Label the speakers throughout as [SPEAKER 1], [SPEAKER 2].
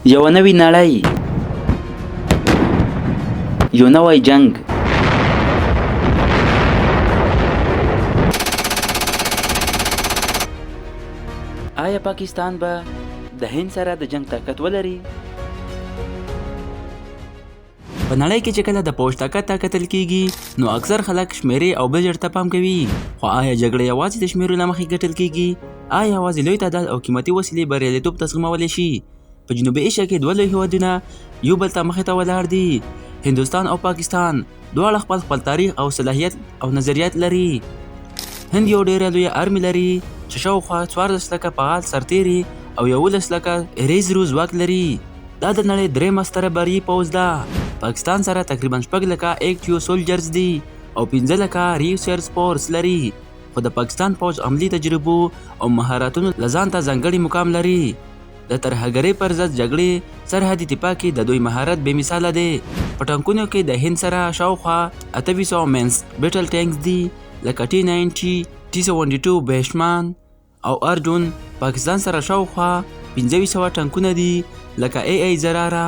[SPEAKER 1] یو نوی نړۍ، یو نوی جنگ. آیا پاکستان به د هند سره د جنگ طاقت ولري؟ په نړۍ کې چې کله د پوځ طاقت ته کتل کیږي نو اکثر خلک شمېرې او بجټ ته پام کوي. خو آیا جګړه یوازې د شمېرو له مخې ګټل کیږي؟ آیا یوازې لوی تعداد او قیمتي وسیلې بریالیتوب تضمینولی شي؟ په جنوبي ایشیا کې دوه لوی هېوادونه یو بل ته مخې ته ولاړ دي. هندوستان او پاکستان دواړه خپل تاریخ او صلاحیت او نظریات لري. هند یو ډېره لویه ارمي لري چې شاوخوا 14 لکه فعال سرتیري او 11 لکه ریزرو ځواک لري. دا د نړۍ درېیمه ستره بري پوځ ده. پاکستان سره تقریبا 6 لکه ایکټیو سولجرز دي او 15 لکه ریسرچ فورس لري. خو د پاکستان پوځ عملي تجربو او مهارتونو له ځان ته ځانګړی مقام لري. د ترهګرۍ پر ضد جګړې سرحدي دفاع کې د دوی مهارت بې مثاله دی. په ټانکونو کې د هند سره شاوخوا 2800 مینس بیټل ټینکس دي لکه T90 T72 بهشمان او ارجون. پاکستان سره شاوخوا 2500 ټانکونه دي لکه AA زراره،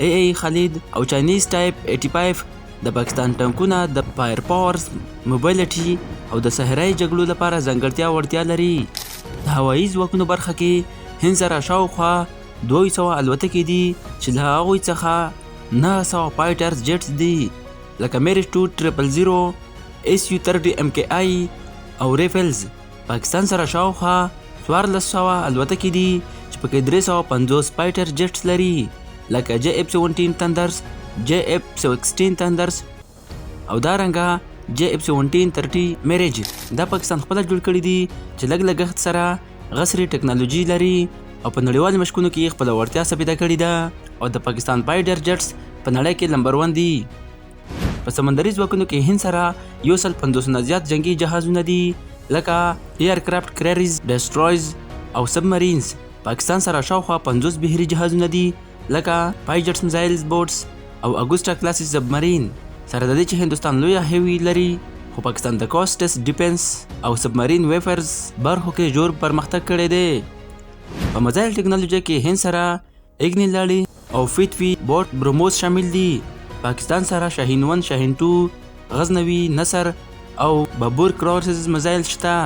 [SPEAKER 1] AA خالد او چاینیز ټایپ 85. د پاکستان ټانکونه د فایر پاورز، موبایلټي او د صحرایي جګړو لپاره ځانګړتیا وړتیا لري. د هوایي ځواکونو برخه کې هند سره شاوخوا 200 الوتکې دي چې له هغوی څخه 900 فایټرز جیټس دي لکه میرج 2000 SU-30 MKI او ریفلز. پاکستان سره شاوخوا 1400 الوتکې دي چې پکې 350 فایټر جیټس لري لکه JF-17 تندرز، JF-16 تندرز او دارنګه JF-17-30 میرج. دا پاکستان خپل جوړ کړی دي چې لږ لګښت سره غسري ټیکنالوژي لري او په نړیوالو مشکونو کې خپل وړتیا ثابته کړې ده او د پاکستان فایټر جیټس په نړۍ کې نمبر 1 دي. په سمندري ځواکونو کې هند سره 150 نه زیات جنگي جهازونه دي لکه ایرکرافټ کریریز، ډسټرویز او سبمرینز. پاکستان سره شاوخوا 50 بحري جهازونه دي لکه پایجټس میزایلز بوټس او اګوسټا کلاسي سبمرین. سره د دې چې هندوستان لویه هیوي لري خو پاکستان د کوسټس ډیفنس او سبمرین ویفرز برخو کې جوړ پرمختګ کړی دی. په مزایل ټیکنالوژي کې هند سره اګنی لاړی او فیټوی بوټ بروموس شامل دي. پاکستان سره شاهین 1، شاهین 2، غزنوي، نصر او بابور کروزز مزایل شته.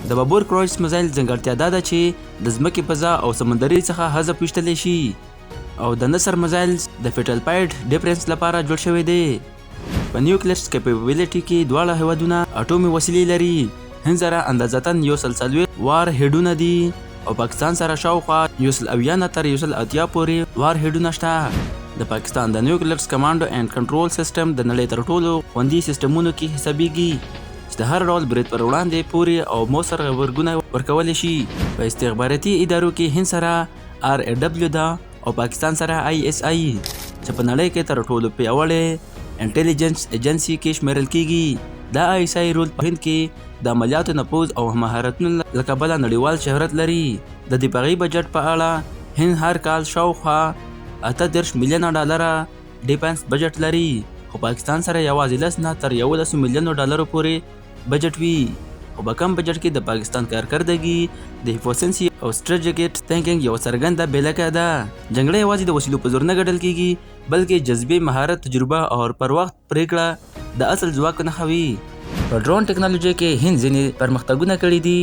[SPEAKER 1] د بابور کروز مزایل ځانګړتیا دا ده چې د ځمکې فضا او سمندري څخه حذف ویشتلی شي او د نصر مزایل د فیټل پایډ ډیفرنس لپاره جوړ شوی دی. په نیوکلیرز کیپیبلیټي کې دواړه هیوادونه اټومي وسیلې لري. هند سره اندازتاً 140 وار هیډونه دي او پاکستان سره شاوخوا 180 تر 180 پورې وار هیډونه شته. د پاکستان د نیوکلیرز کمانډو اینډ کنټرول سیستم د نړۍ تر ټولو خوندي سیستمونو کې حسابیږي چې د هر ډول برید پر وړاندې پورې او موثر غبرګون ورکولی شي. په استخباراتي ادارو کې هند سره RAW ده او پاکستان سره ISI چې په نړۍ کې تر ټولو پیاوړی انټیلیجنس ایجنسی کې شمیرل کیږي. دا ISI رول په هند کې د عملیاتو نفوذ او مهارتونو له کبله نړیوال شهرت لري. د دفاعي بجټ په اړه هند هر کال شاوخوا 38 میلیونه ډالره ډیفنس بجټ لري خو پاکستان سره یوازې 10 تر 11 میلیونو ډالرو پورې بجټ وي. خو په کم بجټ کې د پاکستان کارکردګي د افیسنسي او سټریټیجیک تھینکینګ یو څرګنده بیلګه ده. جګړه یوازې د وسیلو په زور نه ګټل کیږي بلکې جذبې، مهارت، تجربه او پر وخت پریکړه د اصل ځواک نښه وي. په ډرون ټیکنالوژي کې هند ځینې پرمختګونه کړي دي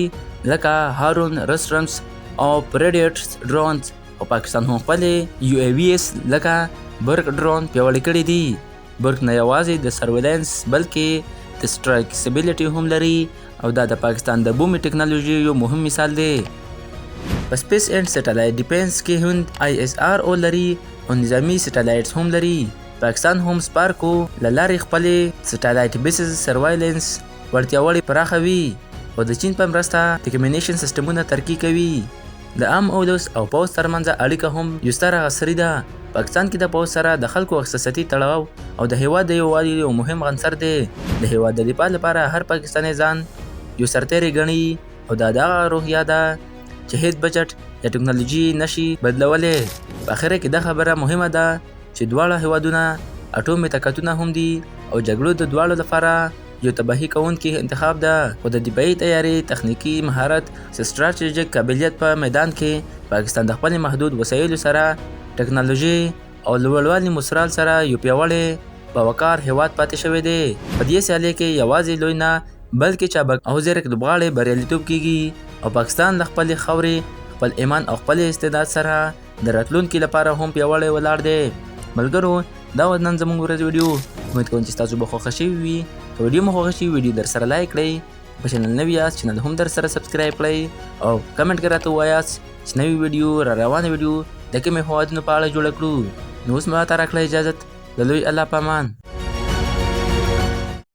[SPEAKER 1] لکه هارون رسټرمز او پریډیټس ډرونز او پاکستان هم خپل UAVs لکه برق ډرون پیاوړي کړي دي. برق نه یوازې د سرویلنس بلکې د سټرایکسبیلیټي هم لري او دا د پاکستان د بومي ټیکنالوژي یو مهم مثال دی. په سپیس اینډ سټلایټ ډیفنس کې هند ISRO لري او نظامی سټلایټس هم لري. پاکستان هم سپارکو له لارې خپلې سټلایټ بیسز سروایلنس وړتیاوړې پراخوي او د چین په مرسته ټیکمینیشن سیستمونه ترقي کوي. د عام اولس او پوځ ترمنځ اړیکه هم یو ستره عصري ده. پاکستان کې د پوځ سره د خلکو احساساتي تړاو او د هیواد د یووالي یو مهم عنصر دی. د هیواد د دفاع لپاره هر پاکستاني ځان یو سرتیری ګڼي او دا دغه روحیه ده چې هیڅ بجټ یا ټیکنالوژي نشي بدلولی. په اخره کې دا خبره مهمه ده چې دواړه هیوادونه اټومي طاقتونه هم دي او جګړو د دواړو لپاره یو تباهي کوونکی انتخاب ده. خو د دفاعي تیاری، تخنیکی مهارت، ستراتیژیک قابلیت په میدان کې پاکستان د خپل محدود وسایلو سره ټیکنالوژي او لوړوالي مسرال سره یو پیاوړی باوقار هیواد پاتې شوی دی. په دې سیالۍ کې یوازې لوی نه بلکې چابک او زیرک لوبغاړي بریالیتوب کیږي او پاکستان د خپلې خاورې، خپل ایمان او خپل استعداد سره د راتلونکي لپاره هم پیاوړی ولاړ دی. ملګرو، دا و نن زموږ ورځ ویډیو. امید کوم چې تاسو به خوښه شوي وي. که ویډیو مو خوښه شي ویډیو در سره لایک کړئ، په چینل نوي یاست چینل هم در سره سبسکرایب کړئ او کمنټ کې راته ووایاست چې نوې ویډیو را روانه ویډیو د کومې هیوادونو په اړه جوړه کړو. نو اوس ماته راکړئ اجازت. د لوی الله په امان.